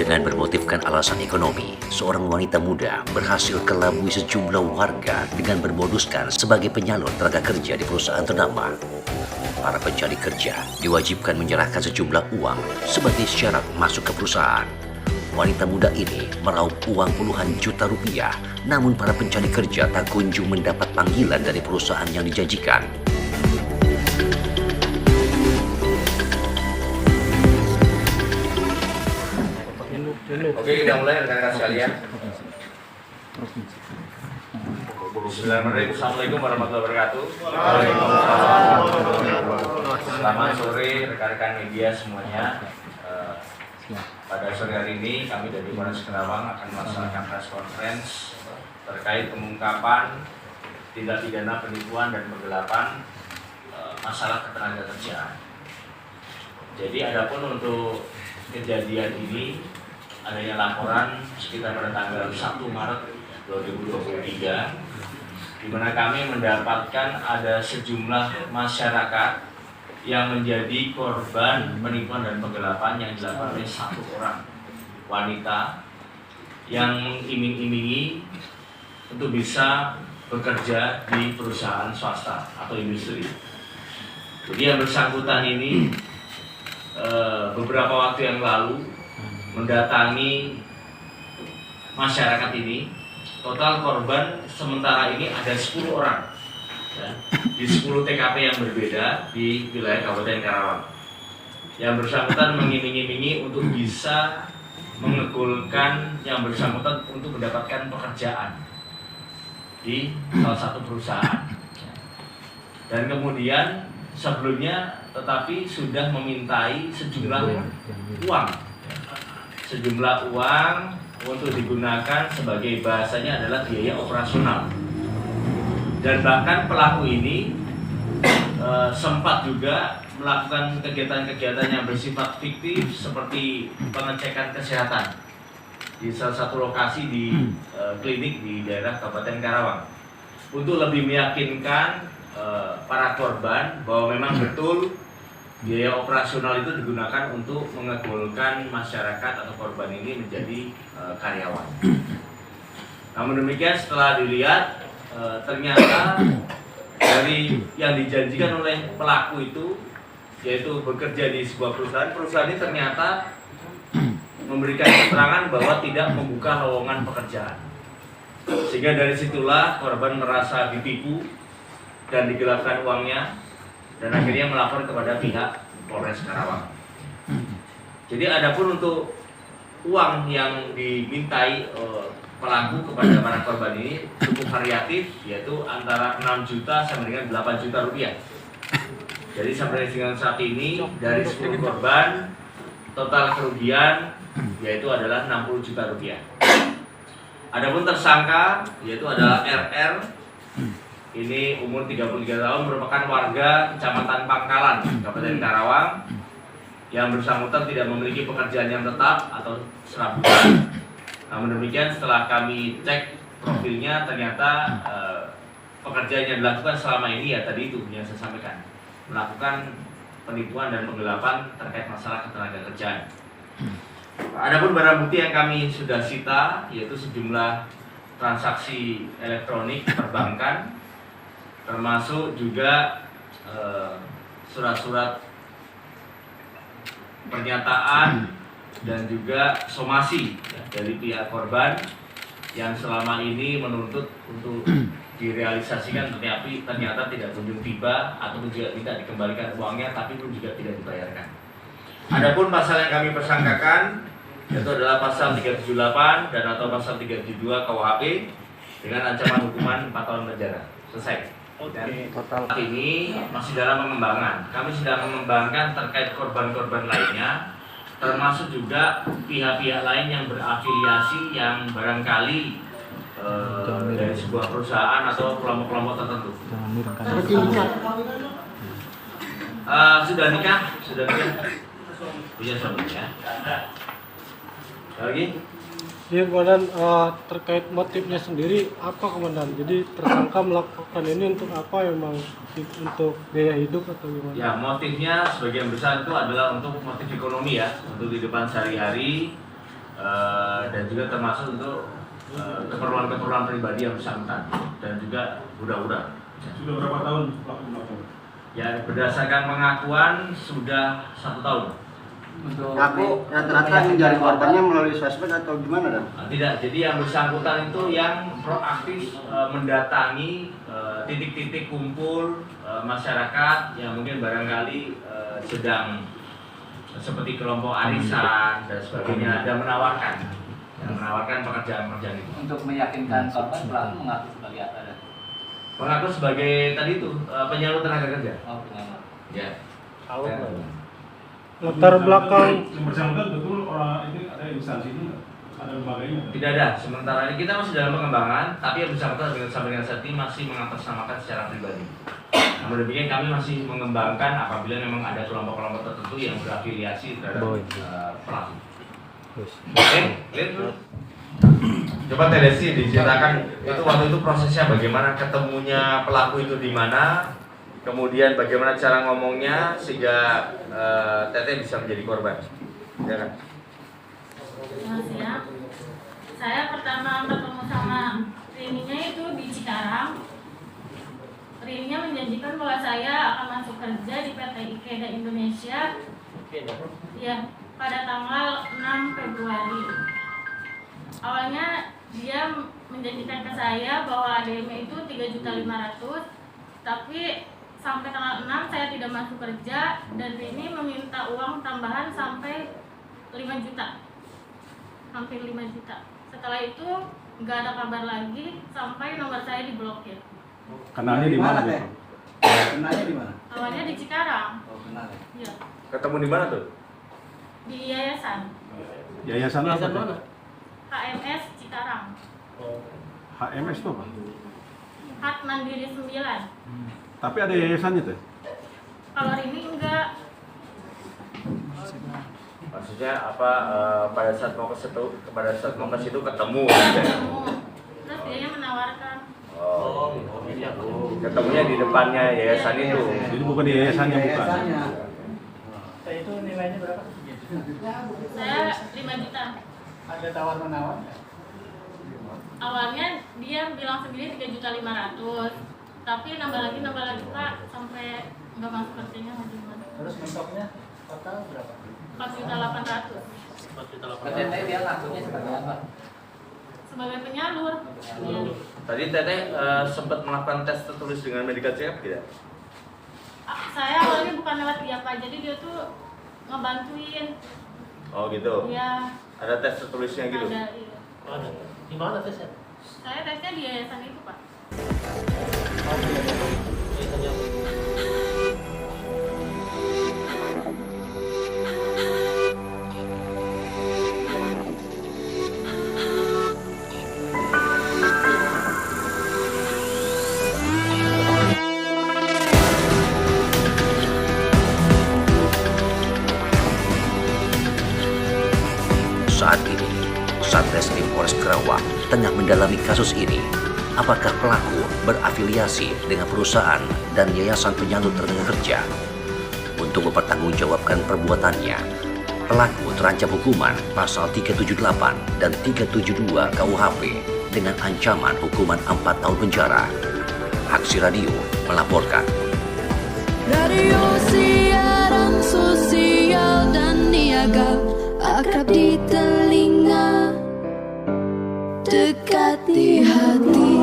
Dengan bermotifkan alasan ekonomi, seorang wanita muda berhasil kelabui sejumlah warga dengan bermoduskan sebagai penyalur tenaga kerja di perusahaan ternama. Para pencari kerja diwajibkan menyerahkan sejumlah uang sebagai syarat masuk ke perusahaan. Wanita muda ini meraup uang puluhan juta rupiah, namun para pencari kerja tak kunjung mendapat panggilan dari perusahaan yang dijanjikan. Oke, kita mulai rekan-rekan sekalian. Bismillahirrahmanirrahim. Assalamualaikum warahmatullahi wabarakatuh. Selamat sore rekan-rekan media semuanya. Pada sore hari ini kami dari Polres Karawang akan melaksanakan press conference terkait pengungkapan tindak pidana penipuan dan penggelapan masalah ketenagakerjaan. Jadi adapun untuk kejadian ini adanya laporan sekitar pada tanggal 1 Maret 2023 di mana kami mendapatkan ada sejumlah masyarakat yang menjadi korban penipuan dan penggelapan yang dilakukan oleh satu orang wanita yang mengiming-imingi untuk bisa bekerja di perusahaan swasta atau industri. Jadi yang bersangkutan ini beberapa waktu yang lalu mendatangi masyarakat ini. Total korban sementara ini ada 10 orang ya, di 10 TKP yang berbeda di wilayah Kabupaten Karawang. Yang bersangkutan mengiming-imingi untuk bisa mengegulkan yang bersangkutan untuk mendapatkan pekerjaan di salah satu perusahaan. Dan kemudian sebelumnya tetapi sudah memintai sejumlah uang untuk digunakan sebagai bahasanya adalah biaya operasional. Dan bahkan pelaku ini sempat juga melakukan kegiatan-kegiatan yang bersifat fiktif seperti pengecekan kesehatan di salah satu lokasi di klinik di daerah Kabupaten Karawang untuk lebih meyakinkan para korban bahwa memang betul biaya operasional itu digunakan untuk mengegulkan masyarakat atau korban ini menjadi karyawan. Namun demikian setelah dilihat ternyata dari yang dijanjikan oleh pelaku itu yaitu bekerja di sebuah perusahaan ini ternyata memberikan keterangan bahwa tidak membuka lowongan pekerjaan. Sehingga dari situlah korban merasa ditipu dan digelapkan uangnya dan akhirnya melapor kepada pihak Polres Karawang. Jadi adapun untuk uang yang dimintai pelaku kepada para korban ini cukup variatif, yaitu antara 6 juta sampai dengan 8 juta rupiah. Jadi sampai dengan saat ini dari 10 korban total kerugian yaitu adalah 60 juta rupiah. Adapun tersangka yaitu adalah RR. Ini umur 33 tahun, merupakan warga Kecamatan Pangkalan, Kabupaten Karawang, yang bersangkutan tidak memiliki pekerjaan yang tetap atau serabutan. Namun demikian setelah kami cek profilnya ternyata pekerjaan yang dilakukan selama ini ya tadi itu yang saya sampaikan, melakukan penipuan dan penggelapan terkait masalah ketenagakerjaan. Adapun barang bukti yang kami sudah sita yaitu sejumlah transaksi elektronik perbankan, termasuk juga surat-surat pernyataan dan juga somasi ya, dari pihak korban yang selama ini menuntut untuk direalisasikan tetapi ternyata tidak kunjung tiba ataupun juga tidak dikembalikan uangnya tapi pun juga tidak dibayarkan. Adapun pasal yang kami persangkakan yaitu adalah pasal 378 dan atau pasal 372 KUHP dengan ancaman hukuman 4 tahun penjara. Selesai. Dan total ini masih dalam pengembangan. Kami sedang mengembangkan terkait korban-korban lainnya, termasuk juga pihak-pihak lain yang berafiliasi yang barangkali dari sebuah perusahaan atau kelompok-kelompok tertentu. Sudah nikah, punya suami ya. Lagi? Iya Komandan, terkait motifnya sendiri apa Komandan? Jadi tersangka melakukan ini untuk apa emang? Untuk biaya hidup atau gimana? Ya, motifnya sebagian besar itu adalah untuk motif ekonomi ya, untuk kehidupan sehari-hari dan juga termasuk untuk keperluan-keperluan pribadi yang bersangkutan dan juga hura-hura. Sudah berapa tahun pelaku melakukan? Ya, berdasarkan pengakuan sudah 1 tahun. Untuk aku rata-rata mencari korbannya melalui sosmed atau gimana dan? Tidak, jadi yang bersangkutan itu yang proaktif mendatangi titik-titik kumpul masyarakat yang mungkin barangkali sedang seperti kelompok arisan dan sebagainya dan menawarkan pekerjaan-pekerjaan itu. Untuk meyakinkan korban, pelaku mengaku sebagai apa? Mengaku sebagai tadi itu penyalur tenaga kerja. Oh, penyamar. Ya. Latar belakang yang bersangkutan betul orang ini ada instansinya, ada lembaganya. Tidak ada. Sementara ini kita masih dalam pengembangan, tapi yang bersangkutan sampai dengan saat ini masih mengatasnamakan secara pribadi. Namun demikian kami masih mengembangkan apabila memang ada kelompok-kelompok tertentu yang berafiliasi terhadap pelaku. Oke, lihat dulu. Coba Teh Desi diceritakan itu waktu itu prosesnya bagaimana, ketemunya pelaku itu di mana, kemudian bagaimana cara ngomongnya sehingga Teteh bisa menjadi korban. Ya kan? Selamat siang. Saya pertama bertemu sama Rininya itu di Cikarang. Rininya menjanjikan bahwa saya akan masuk kerja di PT IKEDA Indonesia. Ya, pada tanggal 6 Februari. Awalnya dia menjanjikan ke saya bahwa ADM itu 3.500.000, tapi sampai tanggal 6 saya tidak masuk kerja dan Rini meminta uang tambahan sampai 5 juta. Hampir 5 juta. Setelah itu nggak ada kabar lagi sampai nomor saya diblokir. Kenalnya di mana Teh? Kenalnya di mana? Awalnya di Cikarang. Oh, kenal ya. Iya. Ketemu di mana tuh? Di yayasan Yayasan apa? Teh? HMS Cikarang. HMS itu apa? Hat Mandiri 9. Tapi ada yayasannya Teh? Kalau Rini enggak. Maksudnya apa pada saat mau ke situ ketemu. Terus dia menawarkan. Oh, ketemunya di depannya yayasan itu. Jadi bukan di yayasannya, bukan? Itu nilainya berapa? Saya 5 juta. Ada tawar-menawar nggak? Awalnya dia bilang sendiri 3.500.000. Tapi nambah lagi Pak sampai nggak masuk kerjanya lagi. Terus mentoknya total berapa? 4.800.000. Teteh dia ngakunya sebagai apa? Sebagai penyalur. Iya. Tadi Teteh sempat melakukan tes tertulis dengan medical check tidak? Saya awalnya bukan lewat dia Pak, jadi dia tuh ngebantuin. Oh gitu. Iya. Ada tes tertulisnya gitu? Ada, iya. Ada. Di mana tesnya? Saya tesnya di yayasan itu Pak. Saat ini, Satreskrim Polres Karawang tengah mendalami kasus ini. Apakah pelaku berafiliasi dengan perusahaan dan yayasan penyalur tenaga kerja? Untuk mempertanggungjawabkan perbuatannya, pelaku terancam hukuman pasal 378 dan 372 KUHP dengan ancaman hukuman 4 tahun penjara. Aksi Radio melaporkan. Radio siaran sosial dan niaga, akrab di telinga, dekat di hati.